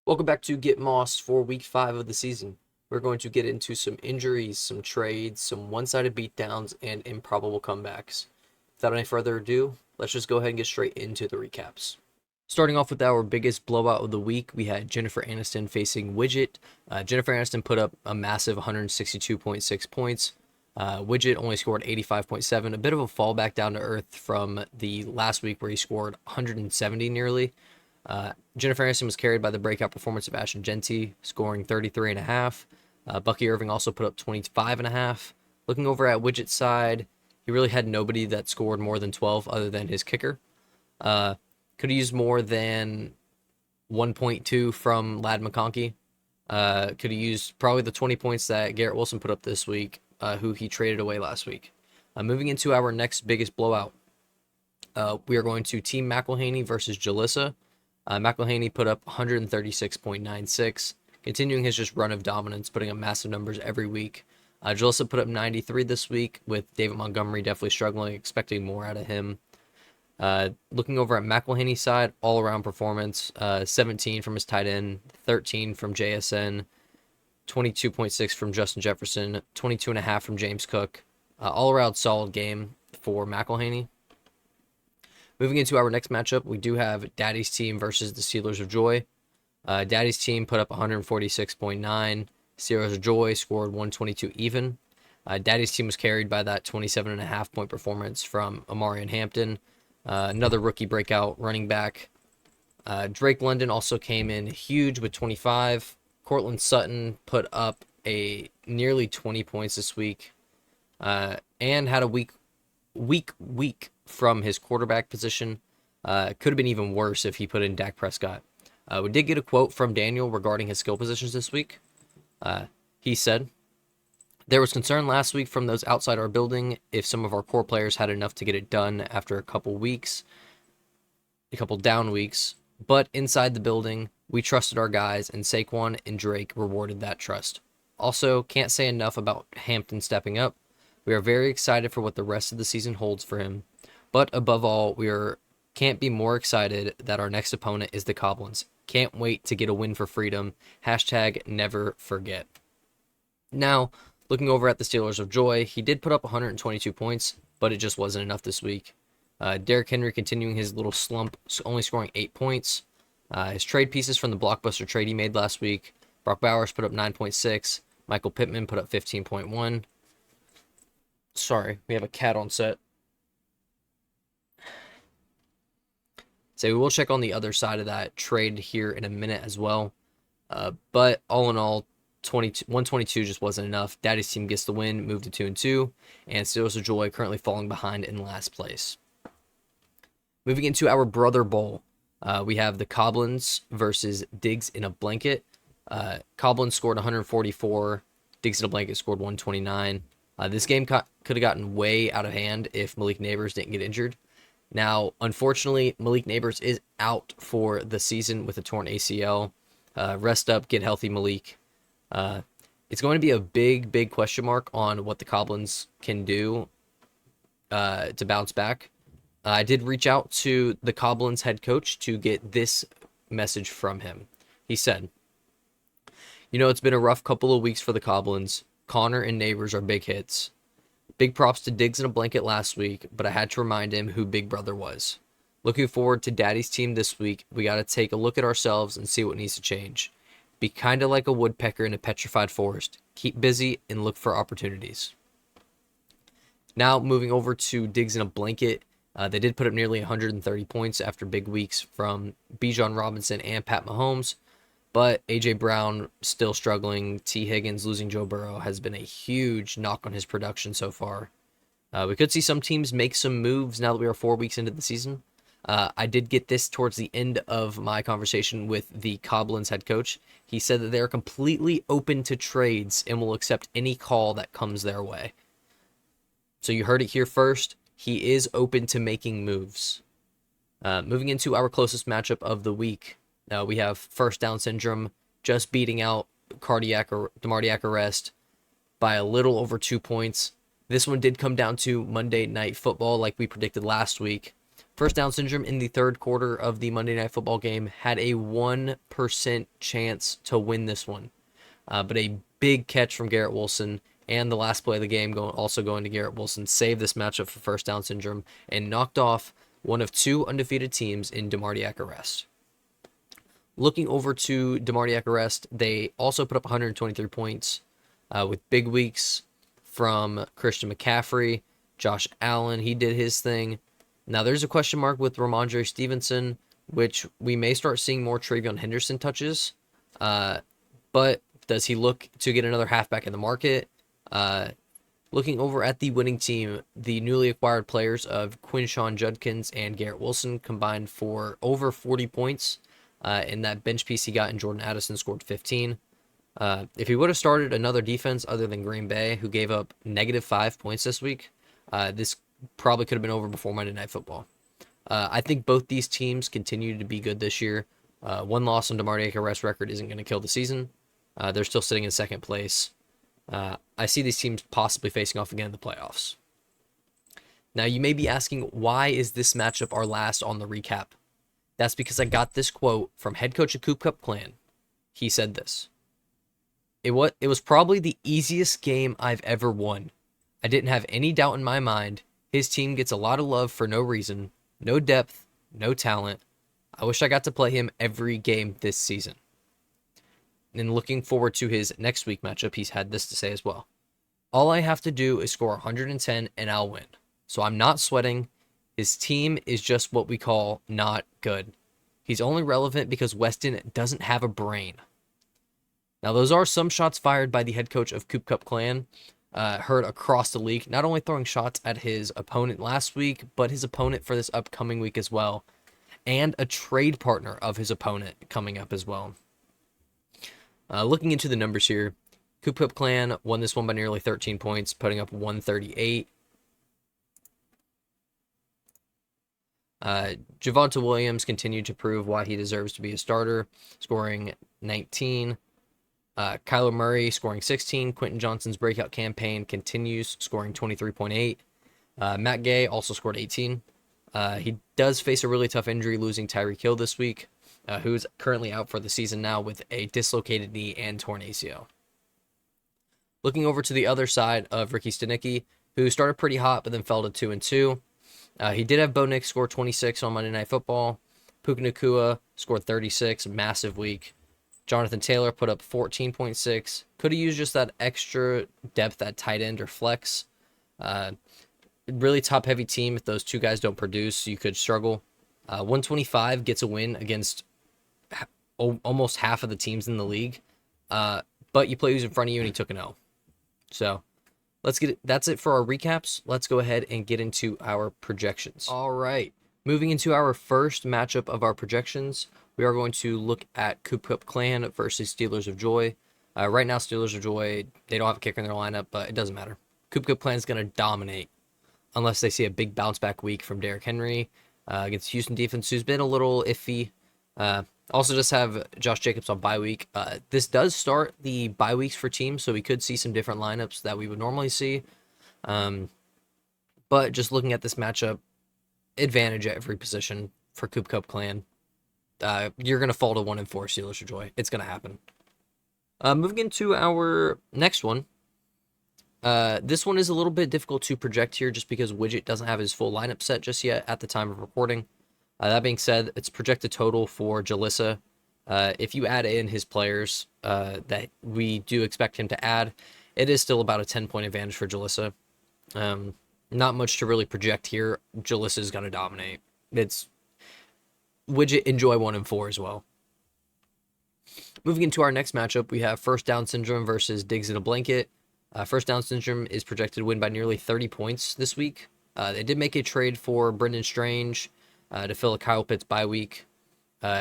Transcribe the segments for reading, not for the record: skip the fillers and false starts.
Welcome back to Get Mossed for week 5 of the season. We're going to get into some injuries, some trades, some one-sided beatdowns, and improbable comebacks. Without any further ado, let's just go ahead and get straight into the recaps. Starting off with our biggest blowout of the week, we had Jennifer Aniston facing Widget. Jennifer Aniston put up a massive 162.6 points. Widget only scored 85.7, a bit of a fallback down to earth from the last week where he scored 170 nearly. Jennifer Aniston was carried by the breakout performance of Ashton Genty, scoring 33.5. Bucky Irving also put up 25.5. Looking over at Widget's side, he really had nobody that scored more than 12 other than his kicker. Could have used more than 1.2 from Lad McConkey. Could have used probably the 20 points that Garrett Wilson put up this week, who he traded away last week. Moving into our next biggest blowout, we are going to Team McElhaney versus Jalissa. McElhaney put up 136.96, continuing his just run of dominance, putting up massive numbers every week. Jalissa put up 93 this week, with David Montgomery definitely struggling, expecting more out of him. Looking over at McElhaney's side, all-around performance, 17 from his tight end, 13 from JSN, 22.6 from Justin Jefferson, 22.5 from James Cook. All-around solid game for McElhaney. Moving into our next matchup, we do have Daddy's team versus the Steelers of Joy. Daddy's team put up 146.9. Steelers of Joy scored 122 even. Daddy's team was carried by that 27.5 point performance from Amarian Hampton, another rookie breakout running back. Drake London also came in huge with 25. Cortland Sutton put up a nearly 20 points this week, and had a weak from his quarterback position. Could have been even worse if he put in Dak Prescott. We did get a quote from Daniel regarding his skill positions this week. He said, "There was concern last week from those outside our building if some of our core players had enough to get it done after a couple down weeks. But inside the building, we trusted our guys, and Saquon and Drake rewarded that trust. Also, can't say enough about Hampton stepping up. We are very excited for what the rest of the season holds for him. But above all, can't be more excited that our next opponent is the Goblins. Can't wait to get a win for freedom. Hashtag never forget." Now, looking over at the Steelers of Joy, he did put up 122 points, but it just wasn't enough this week. Derrick Henry continuing his little slump, only scoring 8 points. His trade pieces from the blockbuster trade he made last week, Brock Bowers put up 9.6. Michael Pittman put up 15.1. Sorry, we have a cat on set. So we will check on the other side of that trade here in a minute as well. But all in all, 122 just wasn't enough. Daddy's team gets the win, moved to 2-2, and Steelers of Joy currently falling behind in last place. Moving into our Brother Bowl, we have the Goblins versus Diggs in a Blanket. Goblins scored 144. Diggs in a Blanket scored 129. This game could have gotten way out of hand if Malik Neighbors didn't get injured. Now, unfortunately, Malik Neighbors is out for the season with a torn ACL. Rest up, get healthy, Malik. It's going to be a big question mark on what the Goblins can do to bounce back. I did reach out to the Goblins head coach to get this message from him. He said, "It's been a rough couple of weeks for the Goblins. Connor and Neighbors are big hits. Big props to Diggs in a Blanket last week, but I had to remind him who Big Brother was. Looking forward to Daddy's team this week. We got to take a look at ourselves and see what needs to change. Be kind of like a woodpecker in a petrified forest. Keep busy and look for opportunities." Now, moving over to Diggs in a Blanket, they did put up nearly 130 points after big weeks from Bijan Robinson and Pat Mahomes, but A.J. Brown still struggling. T. Higgins losing Joe Burrow has been a huge knock on his production so far. We could see some teams make some moves now that we are 4 weeks into the season. I did get this towards the end of my conversation with the Goblins head coach. He said that they're completely open to trades and will accept any call that comes their way. So you heard it here first. He is open to making moves. Moving into our closest matchup of the week, we have first down syndrome just beating out cardiac arrest by a little over 2 points. This one did come down to Monday Night Football like we predicted last week. First down syndrome in the third quarter of the Monday Night Football game had a 1% chance to win this one. But a big catch from Garrett Wilson and the last play of the game also going to Garrett Wilson saved this matchup for first down syndrome and knocked off one of two undefeated teams in DeMartiac arrest. Looking over to DeMartiac arrest, they also put up 123 points with big weeks from Christian McCaffrey, Josh Allen. He did his thing. Now, there's a question mark with Ramondre Stevenson, which we may start seeing more Travion Henderson touches. But does he look to get another halfback in the market? Looking over at the winning team, the newly acquired players of Quinshawn Judkins and Garrett Wilson combined for over 40 points. In that bench piece he got in Jordan Addison scored 15. If he would have started another defense other than Green Bay, who gave up -5 points this week, this probably could have been over before Monday Night Football. I think both these teams continue to be good this year. One loss on DeMartiac arrest record isn't going to kill the season. They're still sitting in second place. I see these teams possibly facing off again in the playoffs. Now, you may be asking, why is this matchup our last on the recap? That's because I got this quote from head coach of Coop Cup Clan. He said this. It was probably the easiest game I've ever won. I didn't have any doubt in my mind. His team gets a lot of love for no reason, no depth, no talent. I wish I got to play him every game this season. And looking forward to his next week matchup, he's had this to say as well. All I have to do is score 110 and I'll win. So I'm not sweating. His team is just what we call not good. He's only relevant because Weston doesn't have a brain. Now, those are some shots fired by the head coach of Coop Cup Clan, heard across the league, not only throwing shots at his opponent last week, but his opponent for this upcoming week as well, and a trade partner of his opponent coming up as well. Looking into the numbers here, Coop Cup Clan won this one by nearly 13 points, putting up 138. Javonte Williams continued to prove why he deserves to be a starter, scoring 19. Kyler Murray scoring 16. Quentin Johnston's breakout campaign continues, scoring 23.8. Matt Gay also scored 18. He does face a really tough injury, losing Tyreek Hill this week, who's currently out for the season now with a dislocated knee and torn ACL. Looking over to the other side of Ricky Stanicki, who started pretty hot but then fell to 2-2. He did have Bo Nix score 26 on Monday Night Football. Puka Nacua scored 36, massive week. Jonathan Taylor put up 14.6. Could have used just that extra depth at tight end or flex. Really top-heavy team. If those two guys don't produce, you could struggle. 125 gets a win against almost half of the teams in the league. But you play who's in front of you, and he took an L. So that's it for our recaps. Let's go ahead and get into our projections. All right. Moving into our first matchup of our projections, we are going to look at Coop Cup Clan versus Steelers of Joy. Right now, Steelers of Joy, they don't have a kicker in their lineup, but it doesn't matter. Coop Cup Clan is going to dominate unless they see a big bounce-back week from Derrick Henry against Houston defense, who's been a little iffy. Also just have Josh Jacobs on bye week. This does start the bye weeks for teams, so we could see some different lineups that we would normally see. But just looking at this matchup, advantage at every position for Coop Cup Clan. You're going to fall to 1-4 Steelers of Joy. It's going to happen. Moving into our next one. This one is a little bit difficult to project here just because Widget doesn't have his full lineup set just yet at the time of recording. That being said, it's projected total for Jalissa. If you add in his players that we do expect him to add, it is still about a 10-point advantage for Jalissa. Not much to really project here. Jalissa is going to dominate. It's Widget enjoy 1-4 as well. Moving into our next matchup, we have First Down Syndrome versus Diggs in a Blanket. First Down Syndrome is projected to win by nearly 30 points this week. They did make a trade for Brendan Strange to fill a Kyle Pitts bye week.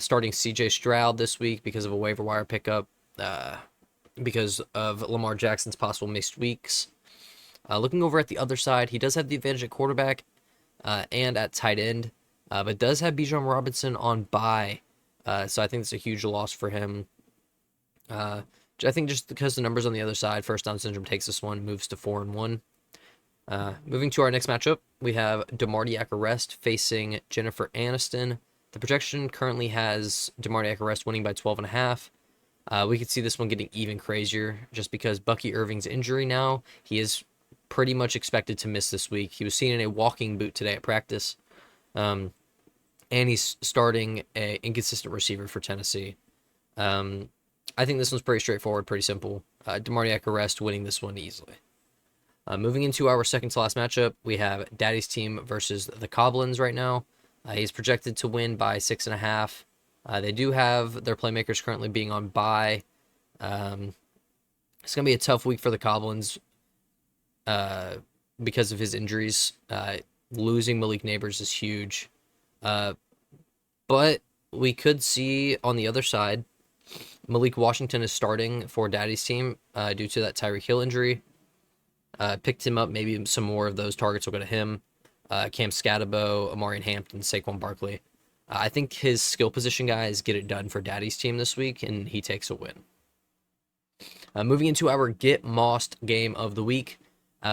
Starting CJ Stroud this week because of a waiver wire pickup, because of Lamar Jackson's possible missed weeks. Looking over at the other side, he does have the advantage at quarterback and at tight end, but does have Bijan Robinson on bye, so I think it's a huge loss for him. I think just because the numbers on the other side, First Down Syndrome takes this one, moves to 4-1. Moving to our next matchup, we have DeMartiak Arrest facing Jennifer Aniston. The projection currently has DeMartiak Arrest winning by 12.5. We could see this one getting even crazier just because Bucky Irving's injury now. He is pretty much expected to miss this week. He was seen in a walking boot today at practice. And he's starting an inconsistent receiver for Tennessee. I think this one's pretty straightforward, pretty simple. DeMartiak Arrest winning this one easily. Moving into our second to last matchup, we have Daddy's team versus the Coblins right now. He's projected to win by 6.5. They do have their playmakers currently being on bye. It's going to be a tough week for the Coblins because of his injuries. Losing Malik Neighbors is huge. But we could see on the other side, Malik Washington is starting for Daddy's team due to that Tyreek Hill injury. Picked him up. Maybe some more of those targets will go to him. Cam Scatabo, Amarian Hampton, Saquon Barkley. I think his skill position guys get it done for Daddy's team this week, and he takes a win. Moving into our Get Mossed game of the week,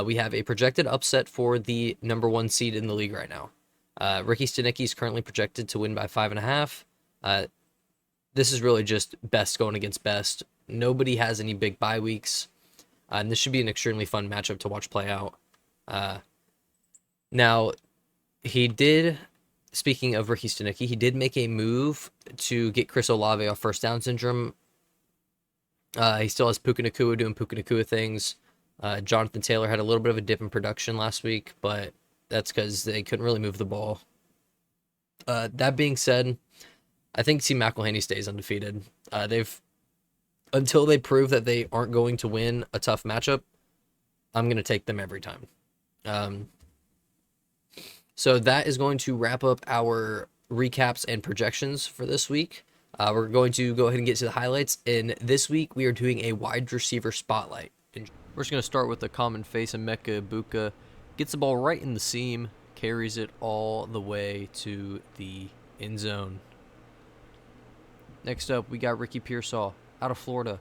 we have a projected upset for the number 1 seed in the league right now. Ricky Stanicki is currently projected to win by 5.5. This is really just best going against best. Nobody has any big bye weeks. And this should be an extremely fun matchup to watch play out. Now, speaking of Ricky Stanicki, he did make a move to get Chris Olave off first down syndrome. He still has Puka Nacua doing Puka Nacua things. Jonathan Taylor had a little bit of a dip in production last week, but that's because they couldn't really move the ball. That being said, I think T. McElhaney stays undefeated. Until they prove that they aren't going to win a tough matchup, I'm going to take them every time. So that is going to wrap up our recaps and projections for this week. We're going to go ahead and get to the highlights. And this week, we are doing a wide receiver spotlight. We're just going to start with the common face, Emeka Ibuka. Gets the ball right in the seam, carries it all the way to the end zone. Next up, we got Ricky Pearsall out of Florida.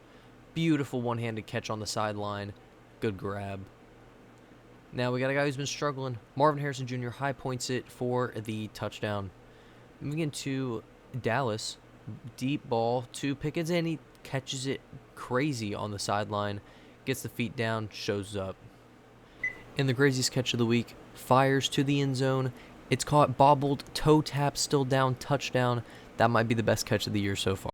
Beautiful one-handed catch on the sideline. Good grab. Now we got a guy who's been struggling. Marvin Harrison Jr. high points it for the touchdown. Moving into Dallas. Deep ball to Pickens, and he catches it crazy on the sideline. Gets the feet down, shows up. And the craziest catch of the week, fires to the end zone. It's caught, bobbled, toe tap, still down, touchdown. That might be the best catch of the year so far.